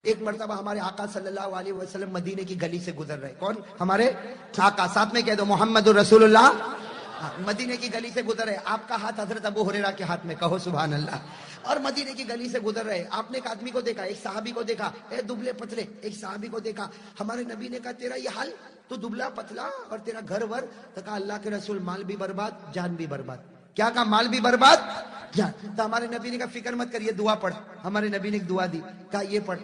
ایک مرتبہ ہمارے آقا صلی اللہ علیہ وسلم مدینے کی گلی سے گزر رہے. کون؟ ہمارے آقا. ساتھ میں کہہ دو محمد رسول اللہ. مدینے کی گلی سے گزر رہے. آپ کا ہاتھ حضرت ابو ہریرہ کے ہاتھ میں. کہو سبحان اللہ. اور مدینے کی گلی سے گزر رہے. آپ نے ایک آدمی کو دیکھا, ایک صحابی کو دیکھا, دبلے پتلے ایک صحابی کو دیکھا. ہمارے نبی نے کہا تیرا یہ حال, تو دبلا پتلا اور تیرا گھر ور. تو کہا اللہ کے رسول مال بھی برباد جان بھی برباد. کیا کہا؟ مال بھی برباد جان. تو ہمارے نبی نے کہا فکر مت کر, یہ دعا پڑھ. ہمارے نبی نے ایک دعا دی, کہا یہ پڑھ.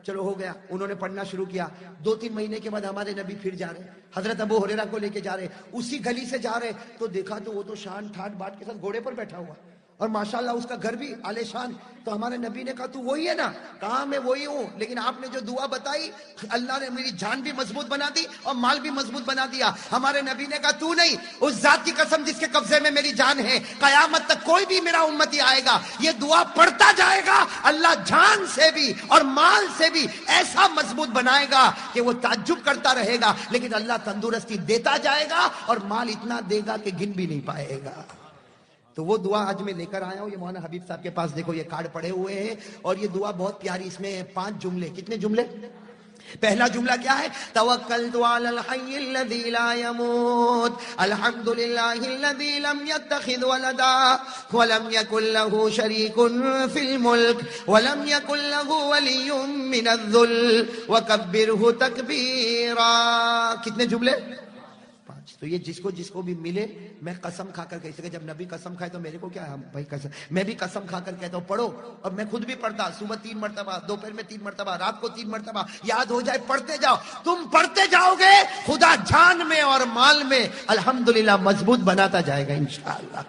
چلو ہو گیا, انہوں نے پڑھنا شروع کیا. 2-3 مہینے کے بعد ہمارے نبی پھر جا رہے, حضرت ابو ہریرہ کو لے کے جا رہے, اسی گلی سے جا رہے تو دیکھا تو وہ تو شان ٹھاٹ باٹ کے ساتھ گھوڑے پر بیٹھا ہوا, اور ماشاءاللہ اس کا گھر بھی عالی شان. تو ہمارے نبی نے کہا تو وہی ہے نا؟ کہا میں وہی ہوں, لیکن آپ نے جو دعا بتائی اللہ نے میری جان بھی مضبوط بنا دی اور مال بھی مضبوط بنا دیا. ہمارے نبی نے کہا تو نہیں, اس ذات کی قسم جس کے قبضے میں میری جان ہے, قیامت تک کوئی بھی میرا امتی آئے گا یہ دعا پڑھتا جائے گا, اللہ جان سے بھی اور مال سے بھی ایسا مضبوط بنائے گا کہ وہ تعجب کرتا رہے گا, لیکن اللہ تندرستی دیتا جائے گا اور مال اتنا دے گا کہ گن بھی نہیں پائے گا. تو وہ دعا آج میں لے کر آیا ہوں. یہ مولانا حبیب صاحب کے پاس دیکھو یہ کارڈ پڑے ہوئے ہیں, اور یہ دعا بہت پیاری. اس میں 5 جملے. کتنے جملے؟ پہلا جملہ کیا ہے؟ توکلت علی الحی الذی لا یموت الحمدللہ الذی لم یتخذ ولدا ولم یکن له شریک فی الملک ولم یکن له ولی من الذل وکبرہ تکبیرا. کتنے جملے؟ 5. تو یہ جس کو بھی ملے میں قسم کھا کر کہہ سکے, جب نبی قسم کھائے تو میرے کو کیا ہے بھائی قسم, میں بھی قسم کھا کر کہتا ہوں پڑھو. اور میں خود بھی پڑھتا, صبح 3 مرتبہ, دوپہر میں 3 مرتبہ, رات کو 3 مرتبہ. یاد ہو جائے پڑھتے جاؤ, تم پڑھتے جاؤ گے خدا جان میں اور مال میں الحمدللہ مضبوط بناتا جائے گا انشاءاللہ.